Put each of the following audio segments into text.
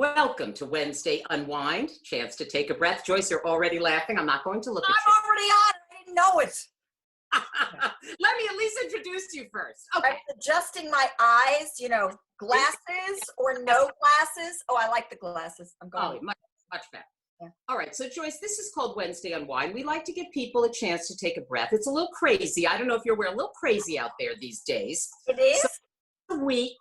Welcome to Wednesday Unwind. Chance to take a breath. Joyce, you're already laughing. I'm not going to look at I'm already on it. I didn't know it. you. Let me at least introduce you first. Okay. I'm adjusting my eyes, glasses or no glasses. Oh, I like the glasses. I'm going. Oh, much better. Yeah. All right. So, Joyce, this is called Wednesday Unwind. We like to give people a chance to take a breath. It's a little crazy. I don't know if you're aware, a little crazy out there these days. It is? So, a week,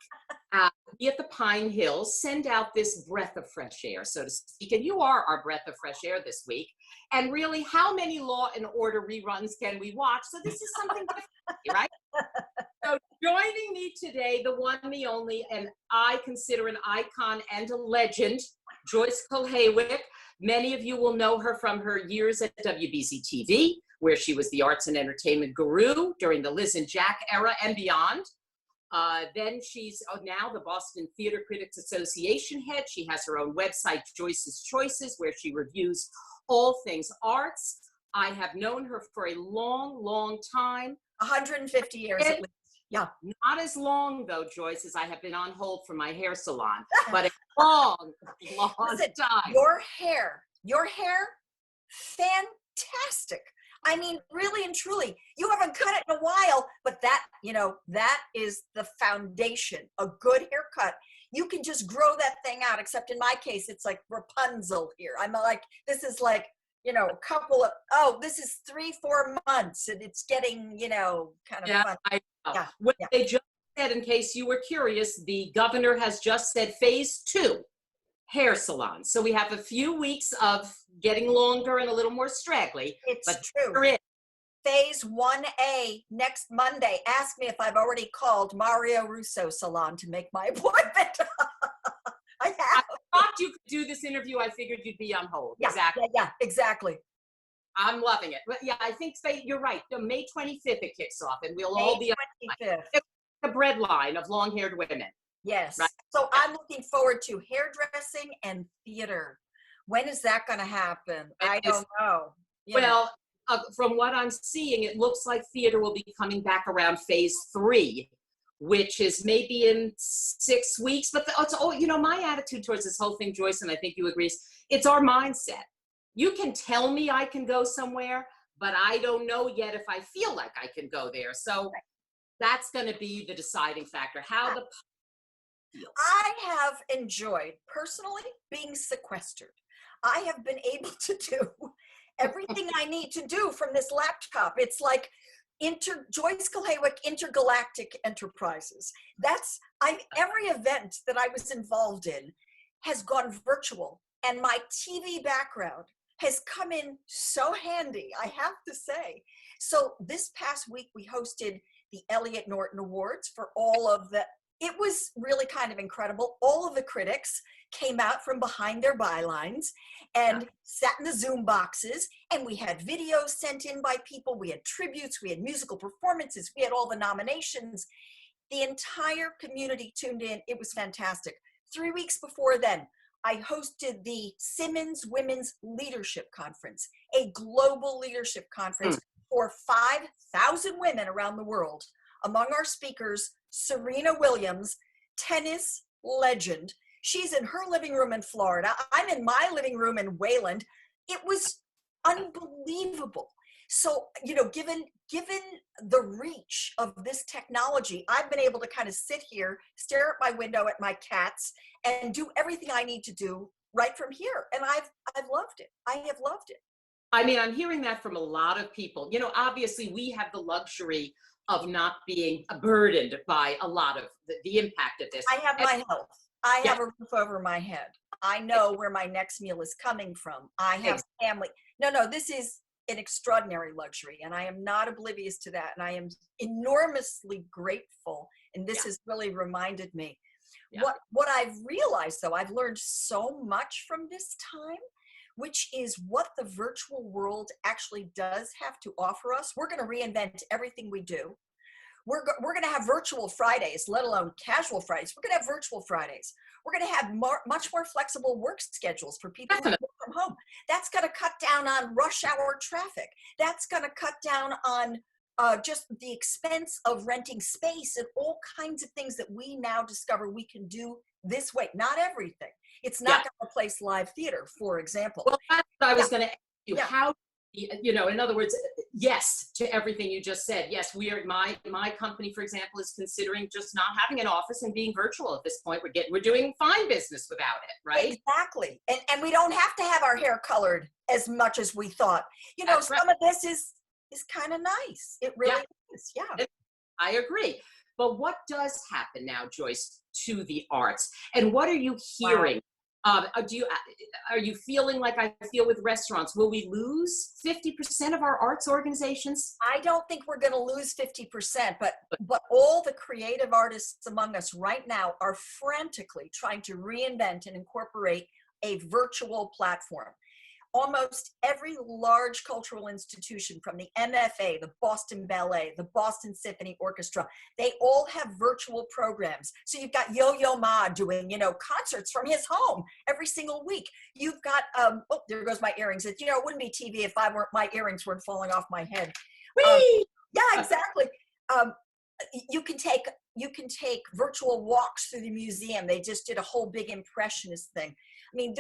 we at the Pinehills send out this breath of fresh air, so to speak. And you are our breath of fresh air this week. And really, how many Law and Order reruns can we watch? So this is something different, right? So joining me today, the one, the only, and I consider an icon and a legend, Joyce Kulhawik. Many of you will know her from her years at WBZ TV, where she was the arts and entertainment guru during the Liz and Jack era and beyond. Then she's now the Boston Theater Critics Association head. She has her own website, Joyce's Choices, where she reviews all things arts. I have known her for a long, long time. 150 years at least. Yeah. Not as long, though, Joyce, as I have been on hold for my hair salon, but a long, long Listen, time. Your hair, fantastic. I mean, really and truly, you haven't cut it in a while, but that is the foundation, a good haircut. You can just grow that thing out, except in my case, it's like Rapunzel here. I'm like, this is like, this is 3-4 months and it's getting, kind of fun. I know. Yeah, What yeah. they just said, in case you were curious, the governor has just said phase 2. Hair salons. So we have a few weeks of getting longer and a little more straggly. It's but true. Phase 1A next Monday. Ask me if I've already called Mario Russo Salon to make my appointment. I have. I thought you could do this interview. I figured you'd be on hold. Yeah, exactly. Yeah, exactly. I'm loving it. But yeah, I think you're right. May 25th it kicks off, and we'll May all be 25th. the bread line of long-haired women. Yes. Right? So I'm looking forward to hairdressing and theater. When is that going to happen? I don't know. Well, from what I'm seeing, it looks like theater will be coming back around phase 3, which is maybe in 6 weeks. But my attitude towards this whole thing, Joyce, and I think you agree, it's our mindset. You can tell me I can go somewhere, but I don't know yet if I feel like I can go there. So that's going to be the deciding factor. How the feels. I have enjoyed personally being sequestered. I have been able to do everything I need to do from this laptop. It's like Joyce Kulhawik Intergalactic Enterprises. Every event that I was involved in has gone virtual, and my TV background has come in so handy, I have to say. So this past week we hosted the Eliot Norton Awards for all of the. It was really kind of incredible. All of the critics came out from behind their bylines and sat in the Zoom boxes, and we had videos sent in by people. We had tributes, we had musical performances, we had all the nominations. The entire community tuned in. It was fantastic. 3 weeks before then, I hosted the Simmons Women's Leadership Conference, a global leadership conference for 5,000 women around the world. Among our speakers, Serena Williams, tennis legend. She's in her living room in Florida. I'm in my living room in Wayland. It was unbelievable. So, given the reach of this technology, I've been able to kind of sit here, stare at my window at my cats, and do everything I need to do right from here. And I've loved it. I have loved it. I mean, I'm hearing that from a lot of people. Obviously we have the luxury of not being burdened by a lot of the impact of this. I have my health. I have a roof over my head. I know where my next meal is coming from. I have family. No, this is an extraordinary luxury, and I am not oblivious to that. And I am enormously grateful. And this has really reminded me. What I've realized, though, I've learned so much from this time, which is what the virtual world actually does have to offer us. We're going to reinvent everything we do. We're going to have virtual Fridays, let alone casual Fridays. We're going to have virtual Fridays. We're going to have much more flexible work schedules for people who work from home. That's going to cut down on rush hour traffic. That's going to cut down on just the expense of renting space and all kinds of things that we now discover we can do this way. Not everything. It's Yeah. not going to replace live theater, for example. Well, that's what I was Yeah. going to ask you. Yeah. How, you know, in other words, yes to everything you just said. Yes, we are. My company, for example, is considering just not having an office and being virtual at this point. We're doing fine business without it, right? Exactly. And we don't have to have our hair colored as much as we thought. You know, That's right. some of this is kind of nice. It really is. Yeah. I agree. But what does happen now, Joyce, to the arts? And what are you hearing? Are you feeling like I feel with restaurants? Will we lose 50% of our arts organizations? I don't think we're going to lose 50%, but all the creative artists among us right now are frantically trying to reinvent and incorporate a virtual platform. Almost every large cultural institution, from the MFA, the Boston Ballet, the Boston Symphony Orchestra, they all have virtual programs. So you've got Yo-Yo Ma doing, you know, concerts from his home every single week. You've got, oh, there goes my earrings. It, you know, it wouldn't be TV if my earrings weren't falling off my head. Yeah, exactly. You can take virtual walks through the museum. They just did a whole big impressionist thing. I mean,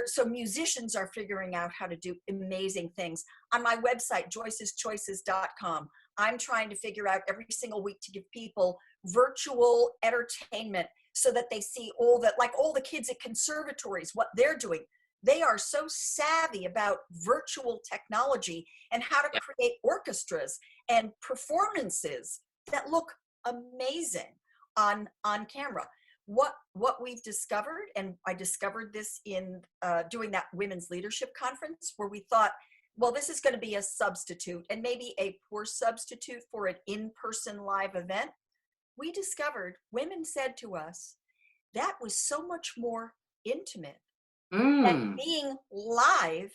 so musicians are figuring out how to do amazing things. On my website, joyceschoices.com, I'm trying to figure out every single week to give people virtual entertainment so that they see all the kids at conservatories, what they're doing. They are so savvy about virtual technology and how to create orchestras and performances that look amazing on camera. What we've discovered, and I discovered this in doing that women's leadership conference, where we thought, well, this is going to be a substitute, and maybe a poor substitute for an in-person live event. We discovered, women said to us, that was so much more intimate than being live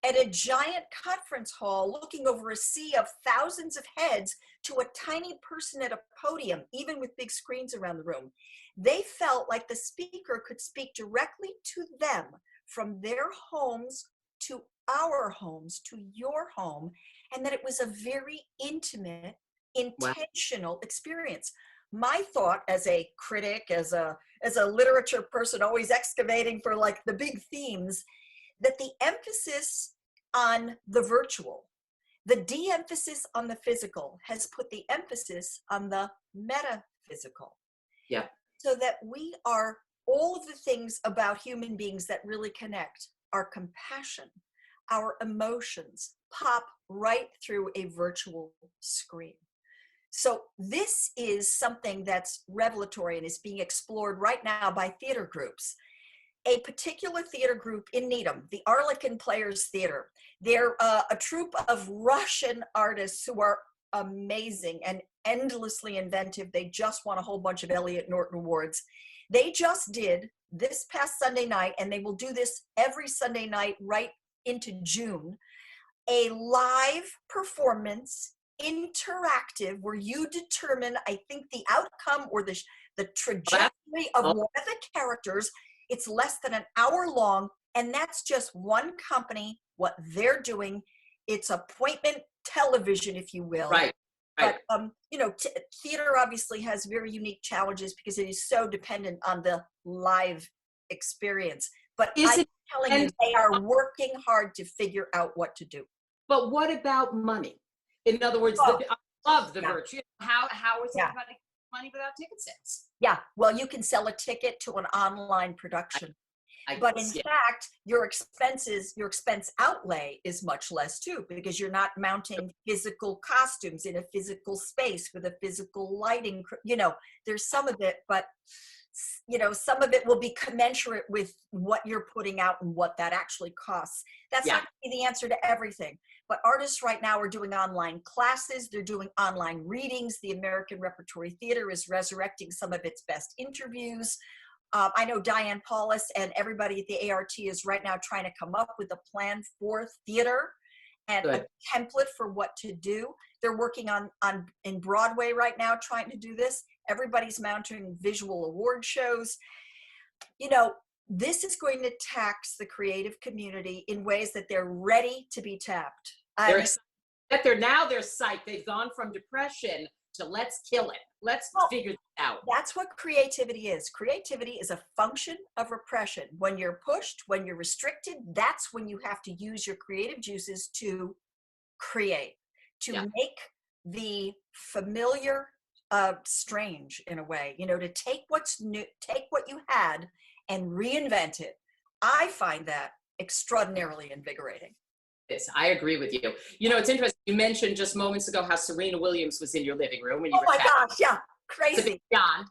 at a giant conference hall looking over a sea of thousands of heads to a tiny person at a podium, even with big screens around the room. They felt like the speaker could speak directly to them, from their homes to our homes to your home, and that it was a very intimate, intentional experience. My thought as a critic, as a literature person, always excavating for like the big themes, that the emphasis on the virtual, the de-emphasis on the physical, has put the emphasis on the metaphysical. Yeah. So that we are, all of the things about human beings that really connect, our compassion, our emotions, pop right through a virtual screen. So this is something that's revelatory and is being explored right now by theater groups. A particular theater group in Needham, the Arlekin Players Theater, they're a troupe of Russian artists who are amazing and endlessly inventive. They just won a whole bunch of Eliot Norton Awards. They just did this past Sunday night, and they will do this every Sunday night right into June, a live performance, interactive, where you determine, I think, the outcome or the trajectory of one of the characters. It's less than an hour long, and that's just one company, what they're doing. It's appointment television, if you will. Right. But, you know, theater obviously has very unique challenges because it is so dependent on the live experience. But I'm telling you, they are working hard to figure out what to do. But what about money? In other words, I love the virtue. How is everybody money without ticket sales? Yeah, well, you can sell a ticket to an online production. But in fact, your expense outlay is much less too, because you're not mounting physical costumes in a physical space with a physical lighting. You know, there's some of it, but you know, some of it will be commensurate with what you're putting out and what that actually costs. That's not going to be the answer to everything. But artists right now are doing online classes. They're doing online readings. The American Repertory Theater is resurrecting some of its best interviews. I know Diane Paulus and everybody at the ART is right now trying to come up with a plan for theater and a template for what to do. They're working in Broadway right now trying to do this. Everybody's mounting visual award shows. You know, this is going to tax the creative community in ways that they're ready to be tapped. They're psyched. They've gone from depression So let's kill it. Let's figure this out. That's what creativity is. Creativity is a function of repression. When you're pushed, when you're restricted, that's when you have to use your creative juices to create, to make the familiar strange in a way, to take what's new, take what you had and reinvent it. I find that extraordinarily invigorating. Yes, I agree with you. It's interesting. You mentioned just moments ago how Serena Williams was in your living room when you oh were my gosh, yeah, crazy. Beyond.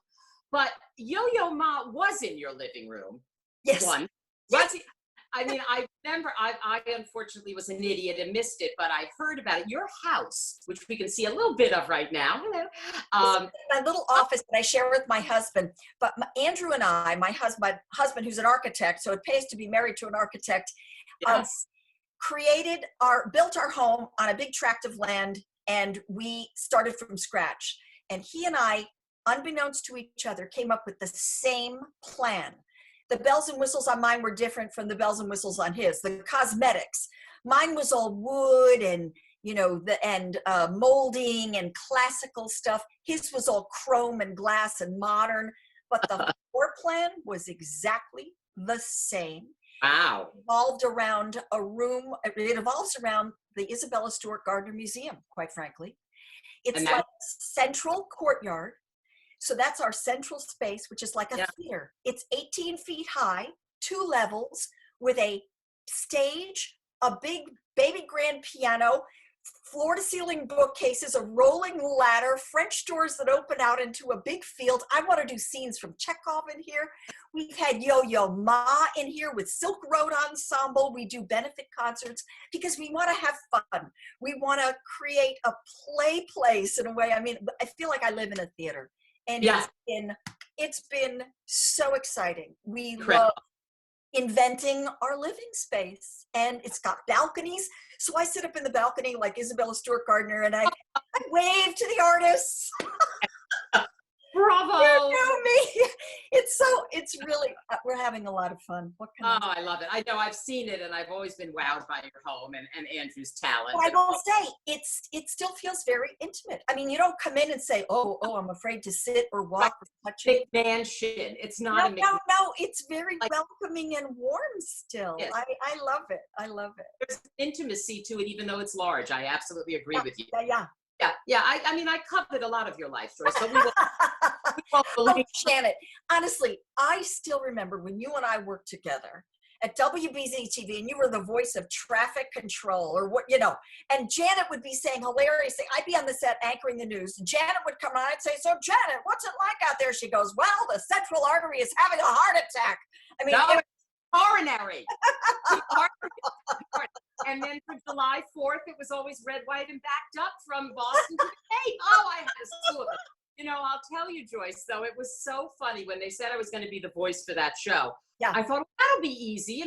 But Yo-Yo Ma was in your living room. Yes. Yes. I remember, I unfortunately was an idiot and missed it, but I heard about it. Your house, which we can see a little bit of right now. My little office that I share with my husband. But Andrew and I, my husband, who's an architect, so it pays to be married to an architect, yes. Built our home on a big tract of land, and we started from scratch. And he and I, unbeknownst to each other, came up with the same plan. The bells and whistles on mine were different from the bells and whistles on his. The cosmetics, mine was all wood and molding and classical stuff. His was all chrome and glass and modern. But the floor plan was exactly the same. Wow. It evolved around a room. It evolves around the Isabella Stewart Gardner Museum, quite frankly. It's like a central courtyard. So that's our central space, which is like a theater. It's 18 feet high, 2 levels, with a stage, a big baby grand piano, floor-to-ceiling bookcases, a rolling ladder, French doors that open out into a big field. I want to do scenes from Chekhov in here. We've had Yo-Yo Ma in here with Silk Road Ensemble. We do benefit concerts because we want to have fun. We want to create a play place in a way. I feel like I live in a theater. And it's been so exciting. We love inventing our living space, and it's got balconies. So I sit up in the balcony like Isabella Stewart Gardner, and I wave to the artists. Bravo! You know me. It's really, we're having a lot of fun. I love it. I know, I've seen it, and I've always been wowed by your home and Andrew's talent. But I will say, it still feels very intimate. You don't come in and say, oh, I'm afraid to sit or walk or touch it. Big mansion. It's not no, it's very welcoming and warm still. Yes. I love it. I love it. There's intimacy to it, even though it's large. I absolutely agree with you. Yeah. I covered a lot of your life, Joyce, but we won't believe. Janet, honestly, I still remember when you and I worked together at WBZ-TV, and you were the voice of traffic control or and Janet would be saying hilarious things. I'd be on the set anchoring the news, and Janet would come on and say, so Janet, what's it like out there? She goes, well, the central artery is having a heart attack. No, coronary. And then for July 4th, it was always red, white, and backed up from Boston to the Cape. Oh, I had a slew of it. I'll tell you, Joyce, though, it was so funny when they said I was going to be the voice for that show. Yeah. I thought, well, that'll be easy.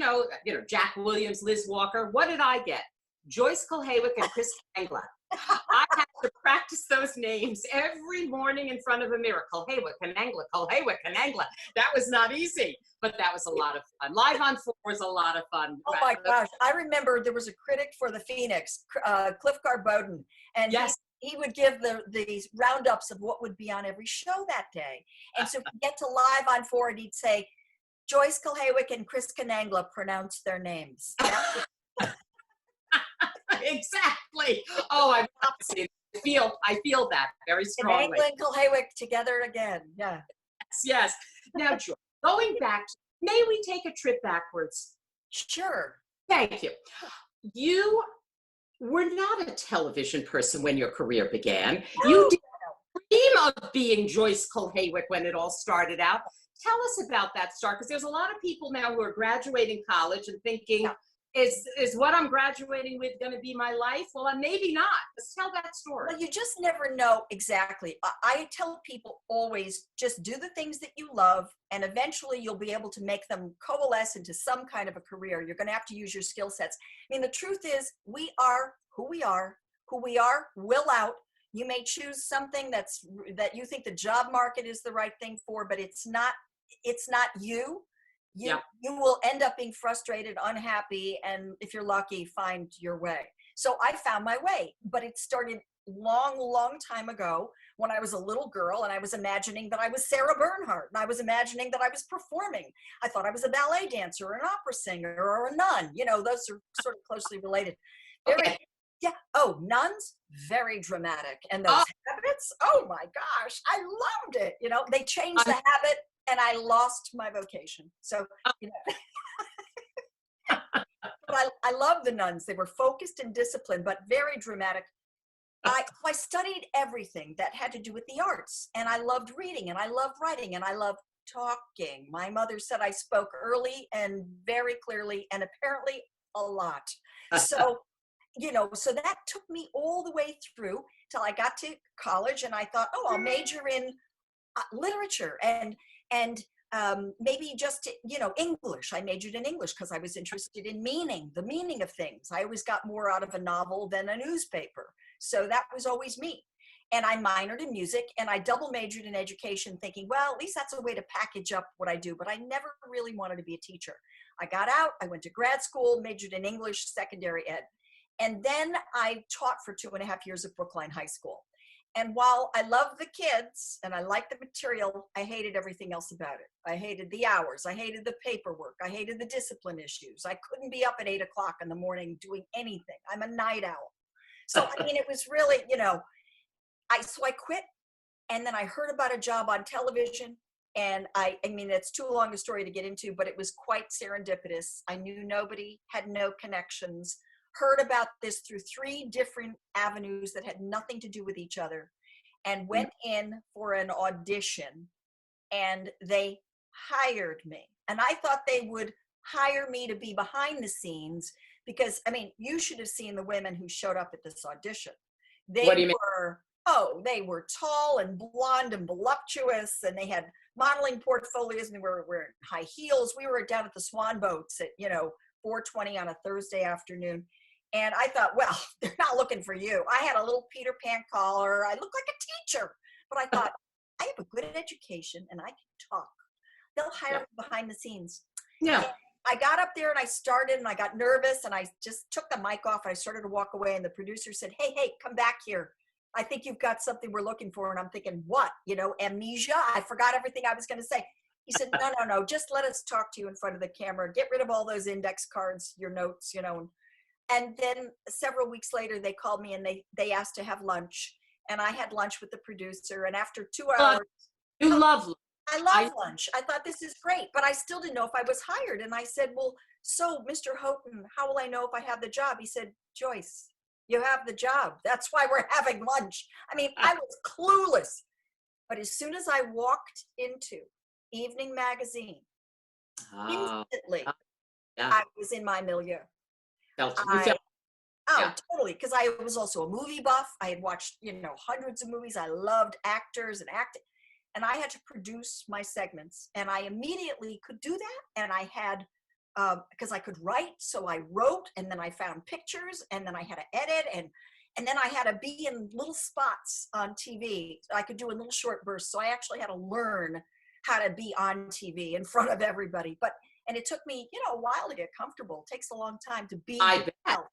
Jack Williams, Liz Walker. What did I get? Joyce Kulhawik and Chris Angla. I had to practice those names every morning in front of a mirror. Kulhawik and Angla, Kulhawik and Angla. That was not easy, but that was a lot of fun. Live on 4 was a lot of fun. Oh my gosh. I remember there was a critic for the Phoenix, Cliff Garboden, and he would give the roundups of what would be on every show that day. And so we get to Live on 4 and he'd say, Joyce Kulhawik and Chris Kanangla pronounce their names. Exactly. Oh, I feel that very strongly. Kanangla and Kulhawik together again. Yeah. Yes. Now, Joyce, going back, may we take a trip backwards? Sure. Thank you. You were not a television person when your career began. No. You didn't dream of being Joyce Kulhawik when it all started out. Tell us about that start, because there's a lot of people now who are graduating college and thinking, is what I'm graduating with going to be my life? Well, maybe not. Let's tell that story. Well, you just never know exactly. I tell people always, just do the things that you love, and eventually you'll be able to make them coalesce into some kind of a career. You're going to have to use your skill sets. The truth is, we are who we are. Who we are will out. You may choose something that you think the job market is the right thing for, but it's not you. You will end up being frustrated, unhappy, and if you're lucky, find your way. So I found my way, but it started long, long time ago when I was a little girl and I was imagining that I was Sarah Bernhardt and I was imagining that I was performing. I thought I was a ballet dancer or an opera singer or a nun. You know, those are sort of closely related. Very, Okay. yeah. Oh, nuns, very dramatic. And those Oh, habits, oh my gosh, I loved it. You know, they changed the um, habit and I lost my vocation. So, you know, but I love the nuns. They were focused and disciplined, but very dramatic. I studied everything that had to do with the arts, and I loved reading, and I loved writing, and I loved talking. My mother said I spoke early and very clearly, and apparently a lot. So, you know, so that took me all the way through till I got to college, and I thought, oh, I'll major in literature and maybe just, you know, English. I majored in English because I was interested in the meaning of things. I always got more out of a novel than a newspaper. So that was always me. And I minored in music and I double majored in education thinking, well, at least that's a way to package up what I do. But I never really wanted to be a teacher. I got out, I went to grad school, majored in English, secondary ed. And then I taught for 2.5 years at Brookline High School. And while I love the kids and I like the material, I hated everything else about it. I hated the hours. I hated the paperwork. I hated the discipline issues. I couldn't be up at 8 o'clock in the morning doing anything. I'm a night owl. So, I mean, it was really, you know, so I quit and then I heard about a job on television. And I mean, it's too long a story to get into, but it was quite serendipitous. I knew nobody, had no connections, heard about this through 3 different avenues that had nothing to do with each other, and went in for an audition and they hired me. And I thought they would hire me to be behind the scenes because, I mean, you should have seen the women who showed up at this audition. what do They you mean? were, oh, they were tall and blonde and voluptuous, and they had modeling portfolios, and they were wearing high heels. We were down at the Swan Boats at, you know, 4:20 on a Thursday afternoon. And I thought, well, they're not looking for you. I had a little Peter Pan collar. I looked like a teacher. But I thought, I have a good education and I can talk. They'll hire Yeah. me behind the scenes. Yeah. And I got up there and I started and I got nervous and I just took the mic off and I started to walk away and the producer said, hey, come back here. I think you've got something we're looking for. And I'm thinking, what? You know, amnesia? I forgot everything I was going to say. He said, no, just let us talk to you in front of the camera. Get rid of all those index cards, your notes, you know. And then several weeks later, they called me and they asked to have lunch. And I had lunch with the producer. And after 2 hours, You love. I love lunch. I thought this is great, but I still didn't know if I was hired. And I said, well, so Mr. Houghton, how will I know if I have the job? He said, Joyce, you have the job. That's why we're having lunch. I mean, I was clueless. But as soon as I walked into Evening Magazine, instantly, Yeah. I was in my milieu. You I, felt, oh, yeah. totally. Because I was also a movie buff. I had watched, you know, hundreds of movies. I loved actors and acting. And I had to produce my segments. And I immediately could do that. And I had, because I could write. So I wrote, and then I found pictures, and then I had to edit. And then I had to be in little spots on TV. I could do in little short bursts. So I actually had to learn how to be on TV in front of everybody. And it took me, you know, a while to get comfortable. It takes a long time to be I bet. yourself.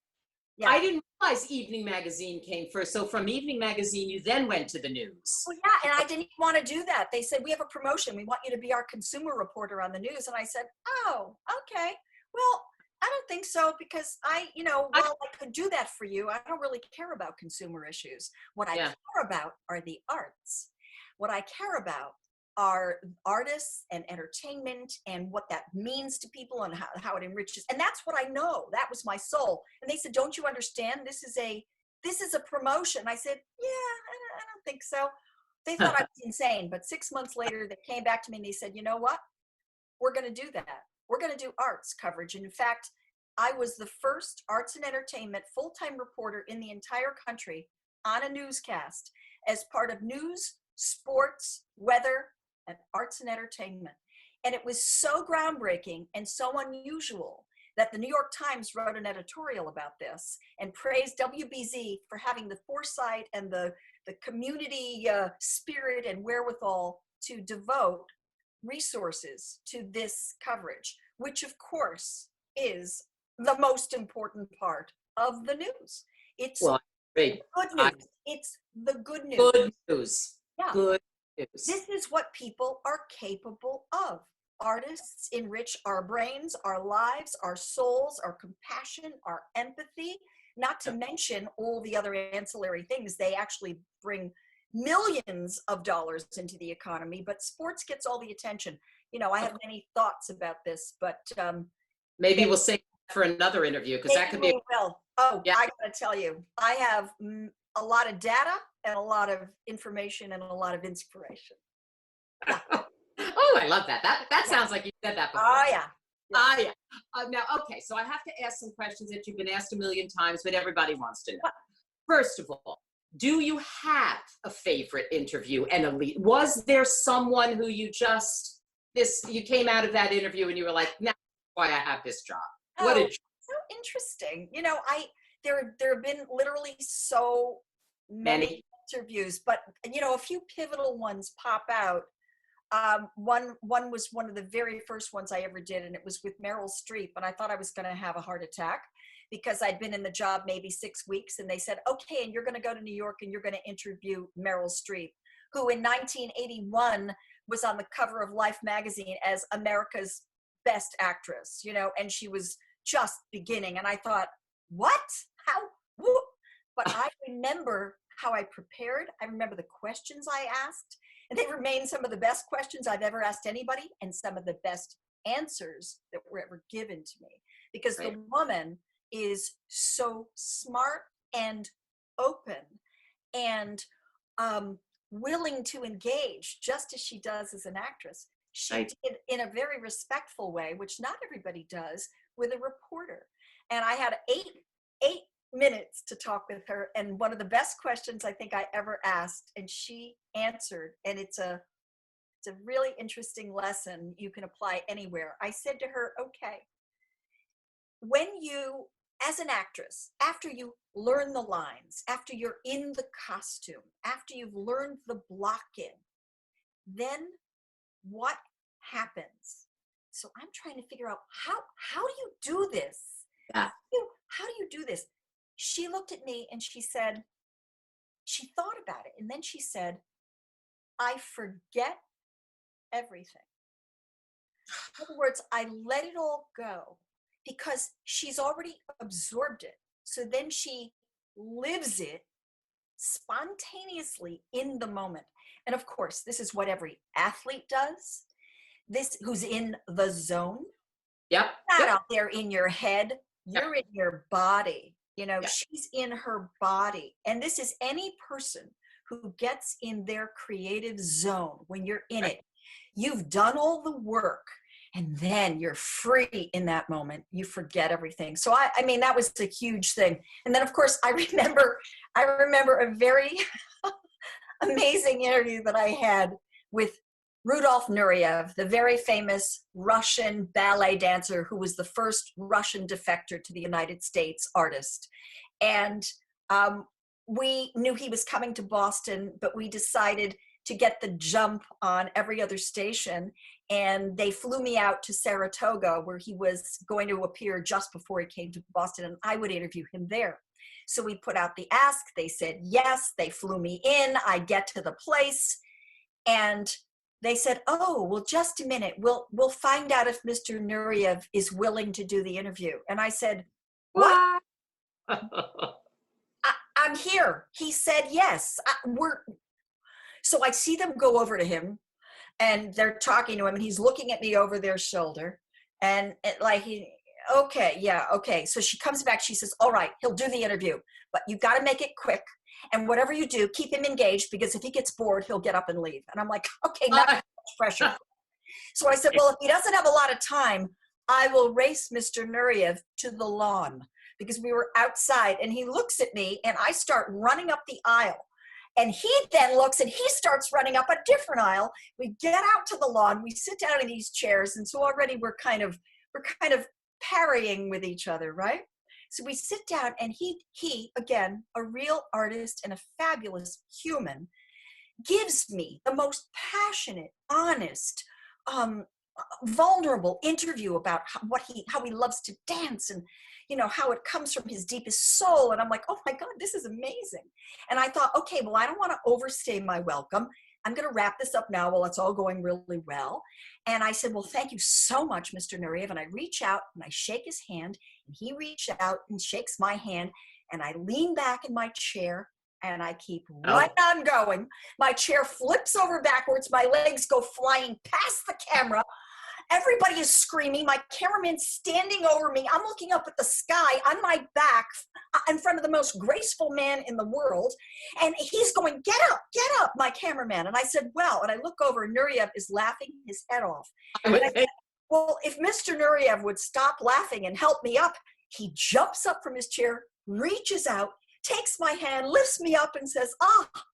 Yeah. I didn't realize Evening Magazine came first. So from Evening Magazine, you then went to the news. Well, yeah, and I didn't want to do that. They said, we have a promotion. We want you to be our consumer reporter on the news. And I said, oh, okay. Well, I don't think so because you know, while I could do that for you, I don't really care about consumer issues. What I care about are the arts. What I care about are artists and entertainment and what that means to people and how it enriches. And that's what I know. That was my soul. And they said, don't you understand? This is a promotion. I said, yeah, I don't think so. They thought I was insane. But 6 months later, they came back to me and they said, you know what? We're going to do that. We're going to do arts coverage. And in fact, I was the first arts and entertainment full-time reporter in the entire country on a newscast as part of news, sports, weather, and arts and entertainment. And it was so groundbreaking and so unusual that the New York Times wrote an editorial about this and praised WBZ for having the foresight and the community spirit and wherewithal to devote resources to this coverage, which of course is the most important part of the news. It's Great. Good news. It's the good news. Good news. Yeah. Good news. This is what people are capable of. Artists enrich our brains, our lives, our souls, our compassion, our empathy, not to mention all the other ancillary things. They actually bring millions of dollars into the economy, but sports gets all the attention. I have many thoughts about this, but maybe we'll save for another interview, because that could be. Will. Oh, Yeah. I gotta tell you, I have a lot of data and a lot of information and a lot of inspiration. Oh, I love that. That sounds like you said that before. Oh yeah. Yeah. Now, okay, so I have to ask some questions that you've been asked a million times, but everybody wants to know. First of all, do you have a favorite interview and a lead? Was there someone who you came out of that interview and you were like, "Now, why I have this job"? What did you? So interesting. There have been literally so many interviews, but a few pivotal ones pop out. One was one of the very first ones I ever did, and it was with Meryl Streep, and I thought I was going to have a heart attack because I'd been in the job maybe 6 weeks, and they said, okay, and you're going to go to New York and you're going to interview Meryl Streep, who in 1981 was on the cover of Life magazine as America's best actress, and she was just beginning. And I thought, what? How? Whoop. But I remember how I prepared. I remember the questions I asked, and they remain some of the best questions I've ever asked anybody and some of the best answers that were ever given to me, because the woman is so smart and open and willing to engage, just as she does as an actress. She did in a very respectful way, which not everybody does, with a reporter. And I had eight minutes to talk with her, and one of the best questions I think I ever asked, and she answered, and it's a really interesting lesson you can apply anywhere. I said to her, okay, when you, as an actress, after you learn the lines, after you're in the costume, after you've learned the block-in, then what happens? So I'm trying to figure out how do you do this? Yeah. How do you do this? She looked at me and she said, she thought about it, and then she said, I forget everything. In other words, I let it all go because she's already absorbed it. So then she lives it spontaneously in the moment. And of course, this is what every athlete does. This, who's in the zone. Yep. Not out there in your head. You're in your body. She's in her body. And this is any person who gets in their creative zone. When you're in it, you've done all the work, and then you're free in that moment. You forget everything. So I mean, that was a huge thing. And then of course, I remember a very amazing interview that I had with Rudolf Nureyev, the very famous Russian ballet dancer who was the first Russian defector to the United States artist. And we knew he was coming to Boston, but we decided to get the jump on every other station. And they flew me out to Saratoga, where he was going to appear just before he came to Boston, and I would interview him there. So we put out the ask. They said yes. They flew me in. I get to the place, and they said, oh, well, just a minute. We'll find out if Mr. Nureyev is willing to do the interview. And I said, what? I'm here. He said yes. So I see them go over to him, and they're talking to him, and he's looking at me over their shoulder, and okay. So she comes back. She says, all right, he'll do the interview, but you got to make it quick. And whatever you do, keep him engaged, because if he gets bored, he'll get up and leave. And I'm like, okay, not much pressure. So I said, well, if he doesn't have a lot of time, I will race Mr. Nureyev to the lawn, because we were outside. And he looks at me, and I start running up the aisle. And he then looks, and he starts running up a different aisle. We get out to the lawn. We sit down in these chairs. And so already we're kind of parrying with each other, right? So we sit down, and he again, a real artist and a fabulous human, gives me the most passionate, honest, vulnerable interview about how he loves to dance, and how it comes from his deepest soul. And I'm like, oh my God, this is amazing. And I thought, okay, well, I don't want to overstay my welcome. I'm going to wrap this up now while it's all going really well. And I said, well, thank you so much, Mr. Nureyev. And I reach out and I shake his hand, and he reached out and shakes my hand. And I lean back in my chair and I keep right on going. My chair flips over backwards. My legs go flying past the camera. Everybody is screaming. My cameraman's standing over me. I'm looking up at the sky on my back in front of the most graceful man in the world. And he's going, get up, my cameraman. And I said, well, and I look over, and Nureyev is laughing his head off. And I said, well, if Mr. Nureyev would stop laughing and help me up, he jumps up from his chair, reaches out, takes my hand, lifts me up and says,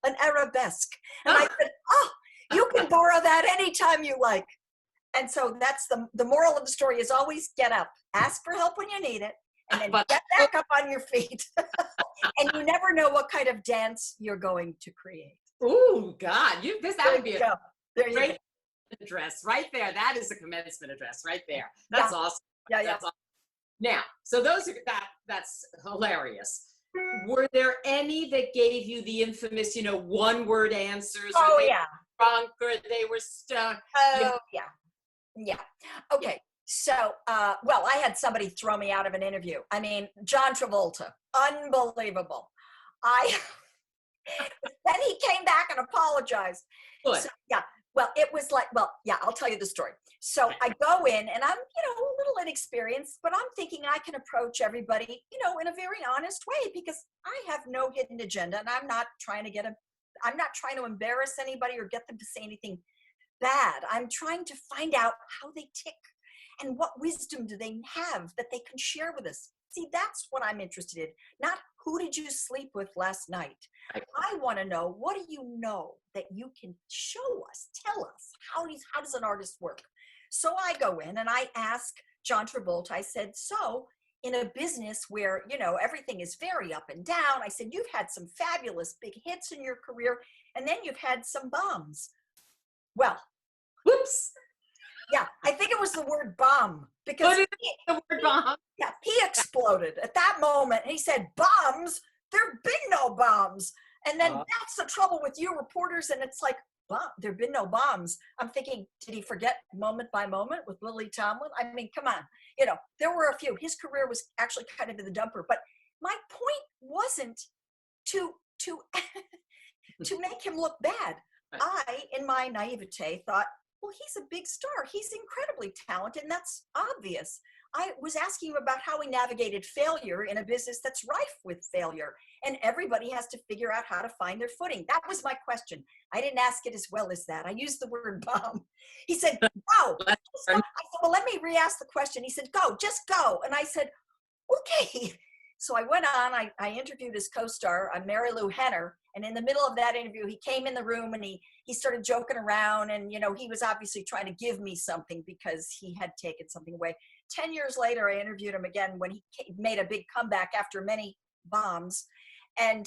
an arabesque. And I said, you can borrow that anytime you like. And so that's the moral of the story is always get up, ask for help when you need it, and then get back up on your feet. And you never know what kind of dance you're going to create. Oh God, that would be a great address right there. That is a commencement address right there. That's awesome. Yeah. That's awesome. Now, so that's hilarious. Were there any that gave you the infamous, one-word answers? Oh, yeah. Drunk, or they were stuck? Oh, yeah. Yeah. Okay. So, well, I had somebody throw me out of an interview. I mean, John Travolta, unbelievable. Then he came back and apologized. Good. So, yeah. Well, it was like, I'll tell you the story. So I go in and I'm, a little inexperienced, but I'm thinking I can approach everybody, in a very honest way, because I have no hidden agenda, and I'm not trying to embarrass anybody or get them to say anything bad. I'm trying to find out how they tick and what wisdom do they have that they can share with us. See, that's what I'm interested in, not who did you sleep with last night. I want to know, what do you know that you can show us, tell us, how does an artist work? So I go in and I ask John Travolta, I said, so in a business where, everything is very up and down, I said, you've had some fabulous big hits in your career, and then you've had some bombs. Well, whoops. Yeah, I think it was the word bomb, because what is the word bomb? Yeah, he exploded at that moment. And he said, bombs? There've been no bombs. And then that's the trouble with you reporters. And it's like, there've been no bombs. I'm thinking, did he forget Moment by Moment with Lily Tomlin? I mean, come on. There were a few. His career was actually kind of in the dumper. But my point wasn't to to make him look bad. I, in my naivete, thought, well, he's a big star. He's incredibly talented, and that's obvious. I was asking him about how he navigated failure in a business that's rife with failure, and everybody has to figure out how to find their footing. That was my question. I didn't ask it as well as that. I used the word bomb. He said, go. I said, well, let me re-ask the question. He said, go, just go. And I said, okay. So I went on, I interviewed his co-star, Mary Lou Henner, and in the middle of that interview, he came in the room and he started joking around, and, he was obviously trying to give me something because he had taken something away. 10 years later, I interviewed him again when he made a big comeback after many bombs, and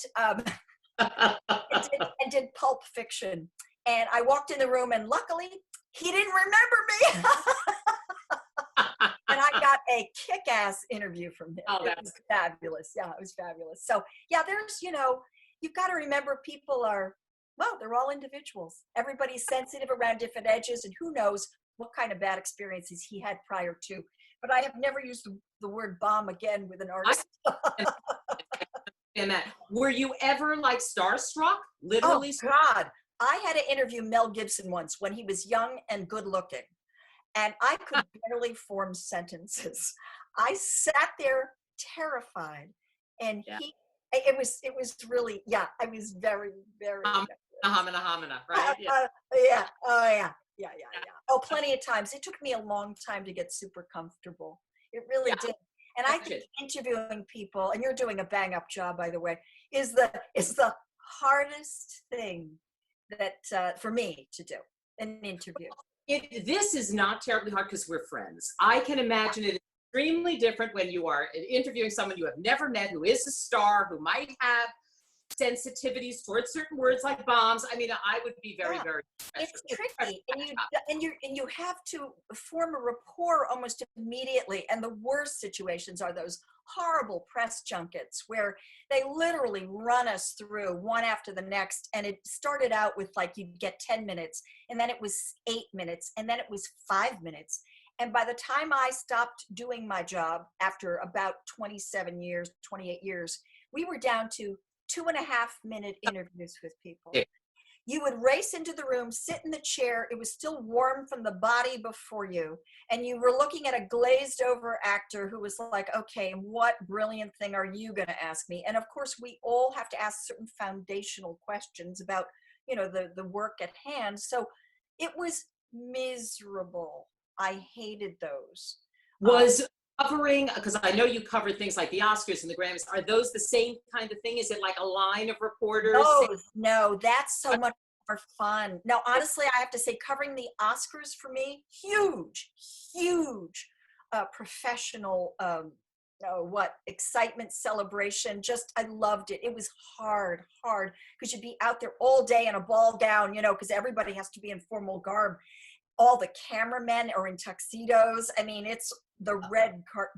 did Pulp Fiction. And I walked in the room, and luckily, he didn't remember me. And I got a kick-ass interview from him. It was fabulous. Yeah, it was fabulous. So, yeah, there's, you've got to remember people are, they're all individuals. Everybody's sensitive around different edges, and who knows what kind of bad experiences he had prior to. But I have never used the word bomb again with an artist. And that. Were you ever like starstruck? Literally? Oh, God. I had to interview Mel Gibson once when he was young and good looking. And I could barely form sentences. I sat there terrified, and it was really, I was very, very. Hamina, right? Yeah. Oh, plenty of times. It took me a long time to get super comfortable. It really did. And I think interviewing people, and you're doing a bang up job, by the way, is the hardest thing that for me to do an interview. This is not terribly hard because we're friends. I can imagine it extremely different when you are interviewing someone you have never met, who is a star, who might have sensitivities towards certain words like bombs. I mean, I would be very, Yeah. very It's pressured. tricky, and you have to form a rapport almost immediately. And the worst situations are those horrible press junkets where they literally run us through one after the next. And it started out with like you'd get 10 minutes, and then it was 8 minutes, and then it was 5 minutes. And by the time I stopped doing my job after about 27 years, 28 years, we were down to 2.5 minute interviews with people. Yeah. You would race into the room, sit in the chair. It was still warm from the body before you. And you were looking at a glazed over actor who was like, okay, what brilliant thing are you going to ask me? And of course, we all have to ask certain foundational questions about, the work at hand. So it was miserable. I hated those. Was covering, because I know you covered things like the Oscars and the Grammys, are those the same kind of thing? Is it like a line of reporters? No, that's so much more fun. Now, honestly, I have to say covering the Oscars for me, huge professional excitement, celebration. Just I loved it. It was hard because you'd be out there all day in a ball gown, because everybody has to be in formal garb. All the cameramen are in tuxedos. I mean, it's the red carpet.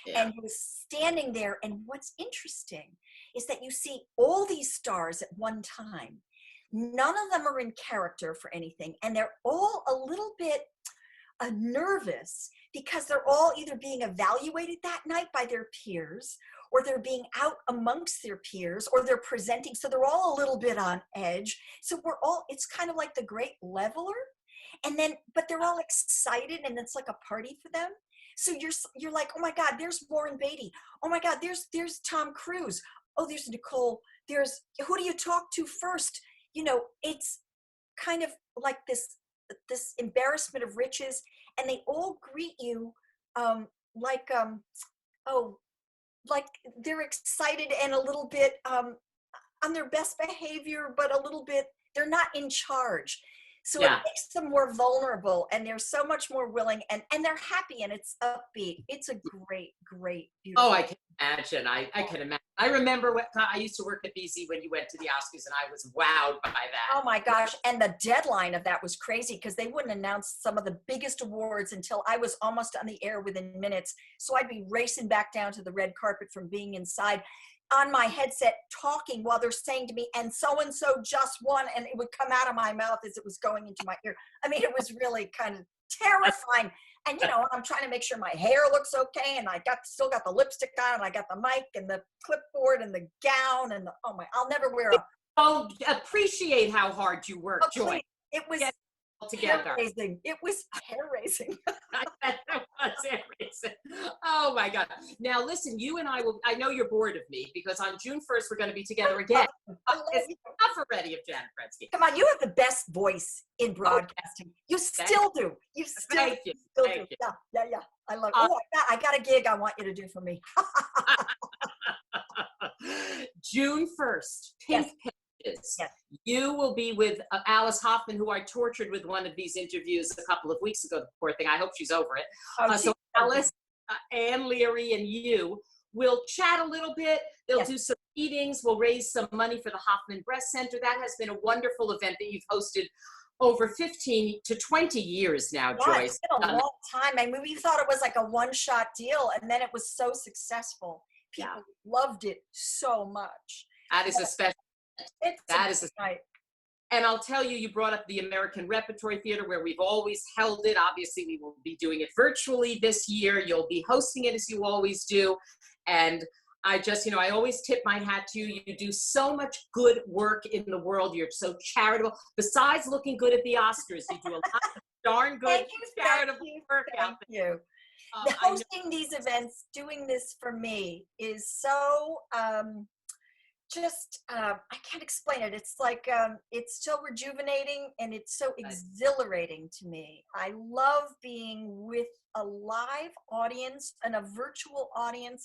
Yeah. And he was standing there. And what's interesting is that you see all these stars at one time. None of them are in character for anything. And they're all a little bit nervous because they're all either being evaluated that night by their peers, or they're being out amongst their peers, or they're presenting. So they're all a little bit on edge. So it's kind of like the great leveler. But they're all excited, and it's like a party for them. So you're like, oh my God, there's Warren Beatty. Oh my God, there's Tom Cruise. Oh, there's Nicole. Who do you talk to first? It's kind of like this embarrassment of riches, and they all greet you like they're excited and a little bit on their best behavior, but a little bit, they're not in charge. So it makes them more vulnerable, and they're so much more willing, and they're happy, and it's upbeat. It's a great, beautiful. Oh, I can imagine. I can imagine. I remember I used to work at BZ when you went to the Oscars, and I was wowed by that. Oh my gosh. And the deadline of that was crazy because they wouldn't announce some of the biggest awards until I was almost on the air within minutes. So I'd be racing back down to the red carpet from being inside on my headset talking while they're saying to me, and so-and-so just won, and it would come out of my mouth as it was going into my ear. I mean, it was really kind of terrifying. And, I'm trying to make sure my hair looks okay, and I still got the lipstick on, and I got the mic and the clipboard and the gown, and I'll never wear a... I'll appreciate how hard you work, Joy. It was hair-raising. It was hair-raising. It was hair-raising. Oh my God. Now listen, you and I know you're bored of me because on June 1st, we're going to be together again. It's enough already of Janet Prensky. Come on, you have the best voice in broadcasting. You still do. You still do. Yeah. I love it. I got a gig I want you to do for me. June 1st, Pink Pages. Yes. You will be with Alice Hoffman, who I tortured with one of these interviews a couple of weeks ago. The poor thing. I hope she's over it. So Alice, Ann Leary, and you will chat a little bit. They'll do some meetings. We'll raise some money for the Hoffman Breast Center. That has been a wonderful event that you've hosted over 15 to 20 years now, Joyce. It's been a long time. I mean, we thought it was like a one-shot deal, and then it was so successful. People loved it so much. That is a special. That is a night. And I'll tell you, you brought up the American Repertory Theater where we've always held it. Obviously, we will be doing it virtually this year. You'll be hosting it as you always do. And I just, I always tip my hat to you. You do so much good work in the world. You're so charitable. Besides looking good at the Oscars, you do a lot of darn good charitable work out there. Thank you. Hosting these events, doing this for me is so... I can't explain it. It's like, it's so rejuvenating, and it's so exhilarating to me. I love being with a live audience and a virtual audience.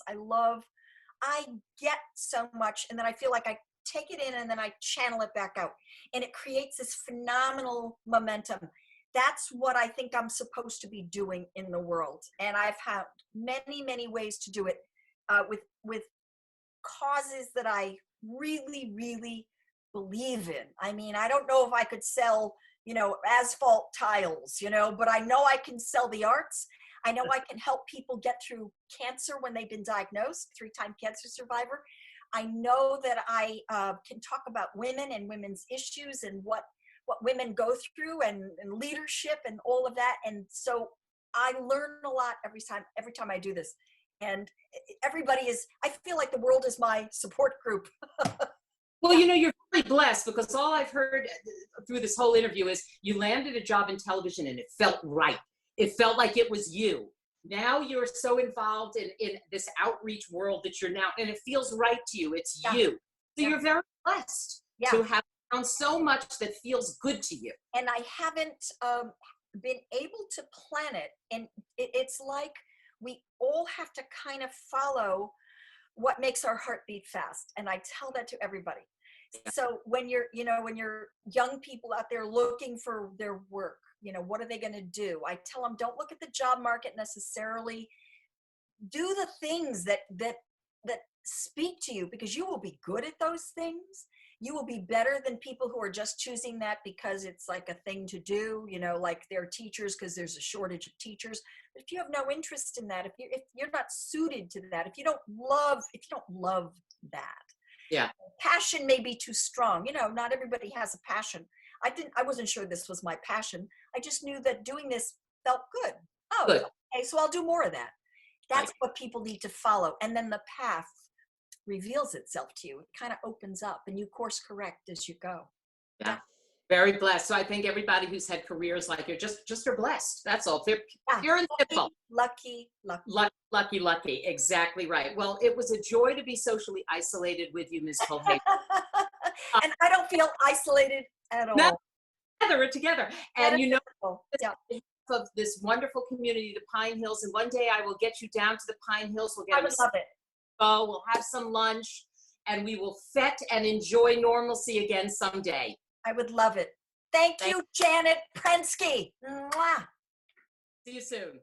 I get so much, and then I feel like I take it in and then I channel it back out, and it creates this phenomenal momentum. That's what I think I'm supposed to be doing in the world. And I've had many, many ways to do it with causes that I really, really believe in. I mean, I don't know if I could sell, asphalt tiles, but I know I can sell the arts. I know I can help people get through cancer when they've been diagnosed, 3-time cancer survivor. I know that I can talk about women and women's issues and what women go through and leadership and all of that. And so I learn a lot every time I do this. And I feel like the world is my support group. Well, you're really blessed, because all I've heard through this whole interview is you landed a job in television and it felt right. It felt like it was you. Now you're so involved in this outreach world that you're now, and it feels right to you. It's you. So you're very blessed to have found so much that feels good to you. And I haven't been able to plan it. And it's like we all have to kind of follow what makes our heart beat fast. And I tell that to everybody. So when you're young people out there looking for their work, what are they going to do? I tell them, don't look at the job market necessarily. Do the things that speak to you, because you will be good at those things. You will be better than people who are just choosing that because it's like a thing to do, like they're teachers because there's a shortage of teachers. But if you have no interest in that, if you're not suited to that, if you don't love that, passion may be too strong. Not everybody has a passion. I wasn't sure this was my passion. I just knew that doing this felt good. Oh, good. Okay, so I'll do more of that. That's what people need to follow. And then the path reveals itself to you. It kind of opens up and you course correct as you go. Yeah. Very blessed. So I think everybody who's had careers like you just are blessed. That's all. They're pure and simple. Lucky. Exactly right. Well, it was a joy to be socially isolated with you, Ms. Kulhawik. And I don't feel isolated at all. Together. And of this wonderful community, the Pine Hills. And one day I will get you down to the Pine Hills. I would love it. We'll have some lunch and we will fet and enjoy normalcy again someday. I would love it. Thank you, Janet Prensky. Mwah. See you soon.